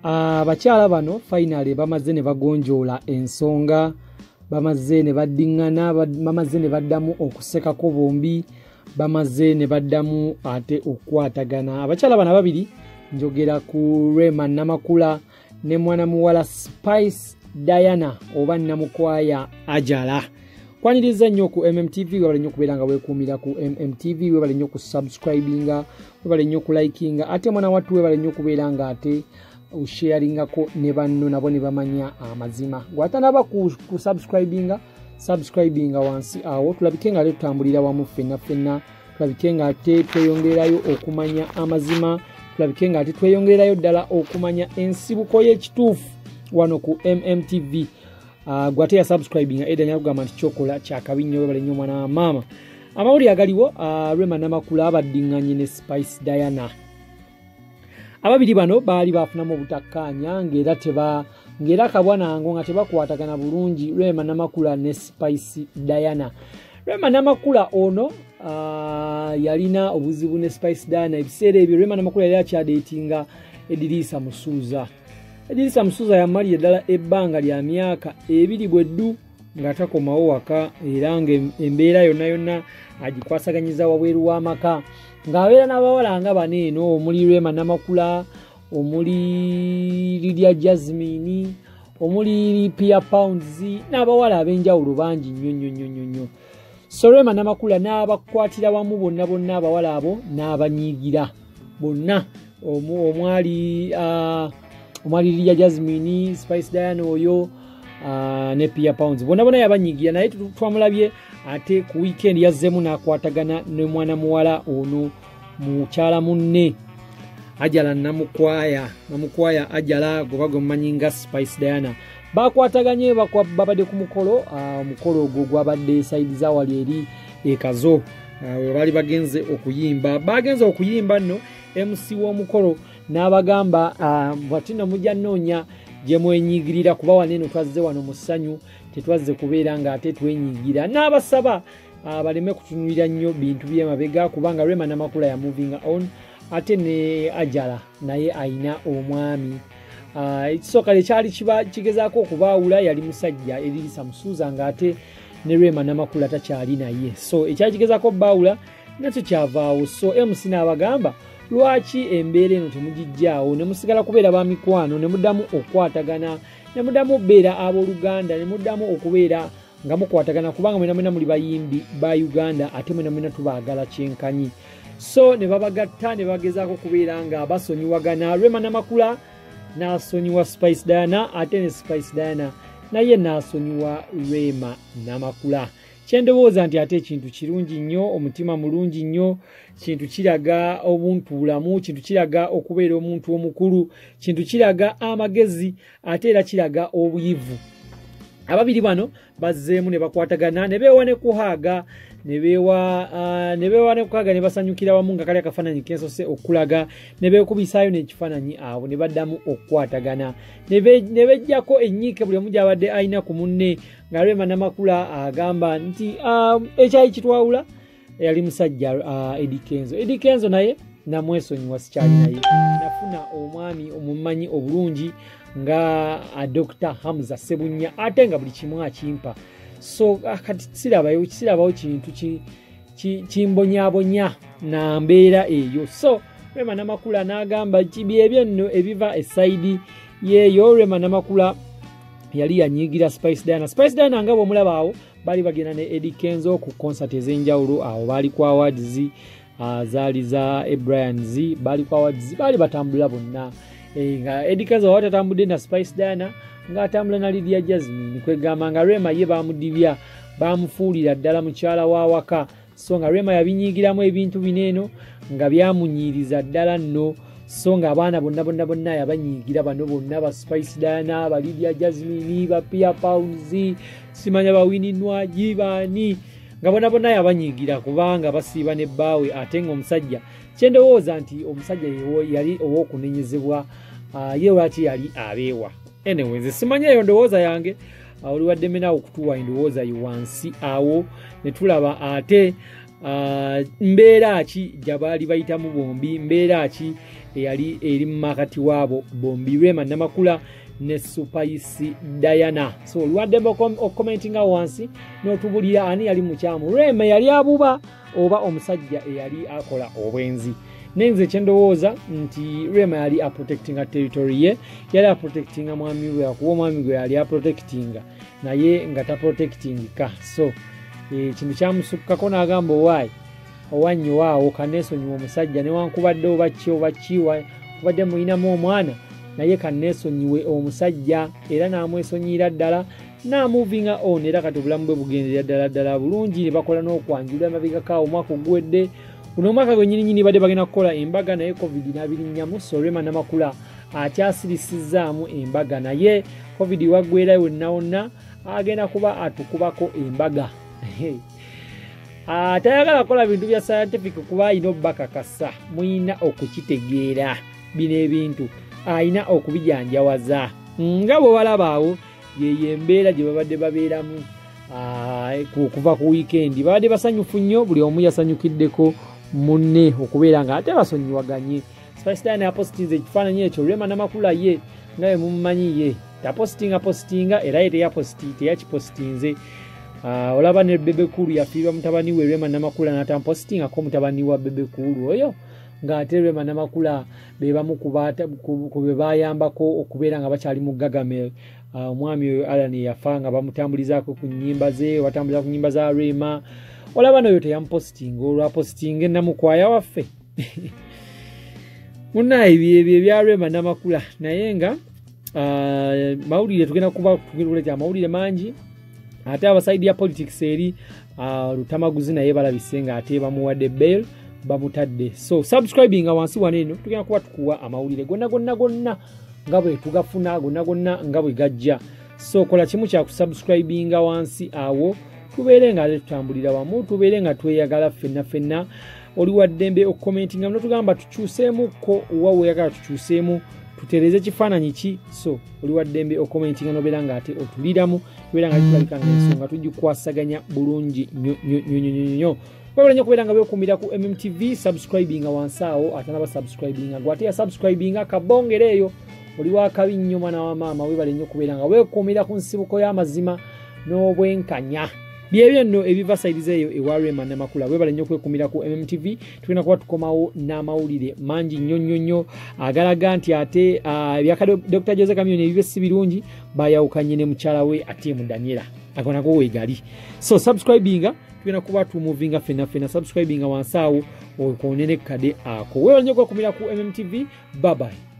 abakyala bano finally bamaze ne bagonjoola ensonga, bamaze ne baddingana, bamaze ne baddamu okusekako bombi, bamaze ne baddamu ate okukwatagana. Abakyala bano ababiri njogera ku Rema Namakula ne mwana muwala Spice Diana oba Namukwaya Ajala. Kwaniriza nnyo ku MMTV, webale nnyo kubeera nga weekuumira ku MMTV, webale nnyo ku subscribinga, webale nnyo ku likinga, ate mwana wattu webale nnyo kubeera nga ate usharingako ne banno nabo ne bamanya amazima. Gwatanaba ku subscribinga wansi awo tulabike nga tutambulira wamu ffenna, tulabike nga ate tweyongerayo okumanya amazima, tulabike nga ate tweyongerayo ddala okumanya ensibuko y'ekituufu wano ku MMTV. Gwate ya subscribinga eda nyagamba nti chokola kyakabi nnyo, webale nnyo mwana wa maama. Amawuli agaliwo Rema Namakula abaddinganye ne Spice Diana. Ababiri bano baali bafunamu obutakkaanya ng'era kabwanango nga tebakwatagana bulungi, Rema Namakula ne Spice Diana. Rema Namakula ono yalina obuzibu ne Spice Diana ebiseera ebyo. Rema Namakula yali akyadeetinga Edrisa Musuuza. Edrisa Musuuza yamalira ddala ebbanga lya myaka 2 bweddu nga takomawo waka, era ng'embeera yonna agikwasaganyiza wabweru w'amaka, ng'abeera n'abawala nga baneeno omuli Rema Namakula, omuli Lydia Jasmine, omuli Pia Pounds n'abawala ab'enjawulo bangi nnyo. So Rema Namakula n'abakwatira wamu bonna abawala abo n'abanyiigira bonna, omwali Lydia Jasmine, Spice Diana oyo ne Pia Pounds bonna yabanyiigira, naye twamulabye ate ku weekend yazzeemu n'akwatagana ne mwana muwala ono mukyala munne Ajala Namukwaya Ajala gwe mumanyi nga Spice Diana. Bakwataganye babadde ku mukolo ogwo gwabadde side za wali eri ekazo, bali bagenze okuyimba nno MC w'omukolo n'abagamba bwatino mujja nnoonya gye mwenyigirira kuba waneeno twazze wano mu ssanyu, tetwazze kubeera nga ate twenyigira. N'abasaba baleme kutunulira nnyo bintu by'emabega kubanga Rema Namakula ya moving on, ate ne Ajala naye ayina omwami. Ekisooka lekyali kigezaako okubaawula yali musajja Edrisa Musuuza nga ate ne Rema Namakula takyali naye, so ekyali kigezaako okubaawula nakyo kyavaawo. So MC n'abagamba lwaki embeera eno temugijjaawo ne musigala kubeera ba mikwano, ne muddamu okukwatagana, ne muddamu okubeera abooluganda, ne muddamu okubeera nga mukwatagana kubanga mwena muli bayimbi ba Uganda ate mwena tubaagala kyenkanyi. So ne babagatta ne bagezaako kubeera nga basonyiwagana. Rema Namakula n'asonyiwa Spice Diana ate ne Spice Diana naye n'asonyiwa Rema Namakula. Kyendowooza nti ate ekintu kirungi nnyo, omutima mulungi nnyo, kintu kiraga obuntu bulamu, kintu kiraga okubeera omuntu omukulu, kintu kiraga amagezi, ate era kiraga obuyivu. Ababiri bano bazzeemu ne bakwatagana ne beewa ne kuhaaga, ne basanyukira wamu nga kali akafaananyi kensose okulaga, ne beekubisaayo n'ekifaananyi awo ne baddamu okukwatagana, ne bejjako ennyiike buli omu gy'abadde alina ku munne, nga Rema Namakula agamba nti ekyali kitwawula yali musajja Eddie Kenzo naye namwesonyiwa sikyali naye, nafuna omwami omumanyi obulungi nga Dr. Hamza Sebunya ate nga buli kimu akimpa. So kati sirabawo kintu kimbonyabonya na mbeera eyo. So Rema Namakula n'agamba byebyo nno ebiva esaidi yeeyo. Rema Namakula yali yanyiigira Spice Diana nga bw'omulaba awo bali bagenda ne Eddie Kenzo ku concert ez'enjawulo, awo baali ku awards zaali za Brians, baali ku awards, baali batambula bonna nga Eddie Kenzo watatambudde na Spice Diana ng'atambula na Lydia Jasmine, kwegamba nga Rema ye bamudibya, bamufuulira ddala mukyala wa waka. So nga Rema yabinyiigiramu ebintu bineeno nga byamunyiiriza ddala nno. So nga abaana bonna yabanyiigira, bano bonna ba Spice Diana, ba Lydia Jasmine, ba Pia Pounds, simanya ba Winnie Nwagi baani, nga bonna yabanyiigira kubanga basiiba ne bbaawe. Ate ng'omusajja kyendowooza nti omusajja yali ow'okunenyezebwa, ye lwaki yali abeewa. Anyway, nze simanya eyo ndowooza yange, oliwadde mena okutuwa endowooza yo wansi awo ne tulaba ate mbeera ki gye baali bayitamu bombi, mbeera ki eyali eri mu makati waabo bombi Rema Namakula ne Spice Diana. So lwaddembe okukomentinga wansi n'otubulira ani yali mukyamu, Rema yali abuba oba omusajja eyali akola obwenzi. Nenze kyendowooza nti Rema yali aprotectinga territory ye, yali aprotectinga mwami we, akuwa mwami gwe yali aprotectinga naye nga taprotectingika. So kintu kyamusukkako n'agamba owannyo waawo kaneesonyiwa omusajja newankubadde oba kiwa kubadde muyinamu omwana naye kaneesonyiwe omusajja era n'amwesonyiira ddala n'amuvinga on era kati obulamu bwe bugenderera ddala bulungi ne bakola n'okwanjula emabegakaawo omwaka oguwedde. Guno omwaka gwennyininyini badde bagenda kukola embaga naye covid n'abirinnyamu. So Rema Namakula akyasirisizaamu embaga naye covid waggweerayo wonna agenda kuba atukubako embaga. Tayagala kola bintu bya scientific kuba ayina obbakakasa, muyina okukitegeera bino ebintu, ayina okubijanjawaza nga bwe balabaawo yeyo embeera gye babadde babeeramu kuva ku weekend. Babadde basanyufu nnyo, buli omu yasanyukiddeko munne okubeera nga ate basonyiwaganye. Spice Diana yapositinze ekifaananyi ekyo, Rema Namakula ye nga bwe mumumanyi ye tapositinga era ye teyakipositinze. Olaba ne Bebe Cool yafiirwa mutabani we Rema Namakula n'atampositingako mutabani wa Bebe Cool oyo, ng'ate Rema Namakula be bamu ku be bayambako okubeera nga bakyali mu Gagamel. Omwami oyo Alan yafa nga bamutambulizaako ku nnyimba ze, batambuliza ku nnyimba za Rema. Olaba n'oyo teyampositinga, olwapositinga ennamukwaya waffe munaye ebyo ebya Rema Namakula. Naye nga mawulire tugenda kuleeta amawulire mangi ate abasaidi ya politics eri Lutamaguzi naye balabise nga ate bamuwadde bail bamutadde. So subscribing wansi waneno tugenda kuba tukuwa amawulire gonna nga bwe tugafuna gonna nga bwe gajja. So kola kimu kya kusubscribing wansi awo tubeere nga tutambulira wamu, tubeere nga tweyagala fenna. Oli waddembe okukomentinga muno tugamba tukyuseemuko owa weyagala tukyuseemu tutereze kifaananyi ki. So oli waddembe okukomentinga nobeera nga ate otuliramu, tubeera nga tulabika ng'ensonga tugikwasaganya bulungi nnyo. Wabula nnyo kubeera nga beekuumira ku MMTV, subscribing wansi awo ate naba subscribing gwate ya subscribing kabongere eyo oli wakabi nnyo mwana wa maama, webale nnyo kubeera nga weekuumira ku nsibuko y'amazima n'obwenkanya. Byebyo nno ebiva saidize eyo ewa Rema Namakula, webale nnyo kwekuumira ku MMTV. Tugenda kuba tukomawo n'amawulire mangi nnyo agalaga nti ate ebyaka Dr. Jose Chameleone ebibe si birungi, bayawukanye ne mukyala we ate mu Daniela akonako weegali. So subscribing tugenda kuba tumuvinga fenna subscribing wansi awo okonene kade ako. Webale nnyo kwekuumira ku MMTV. Bye bye.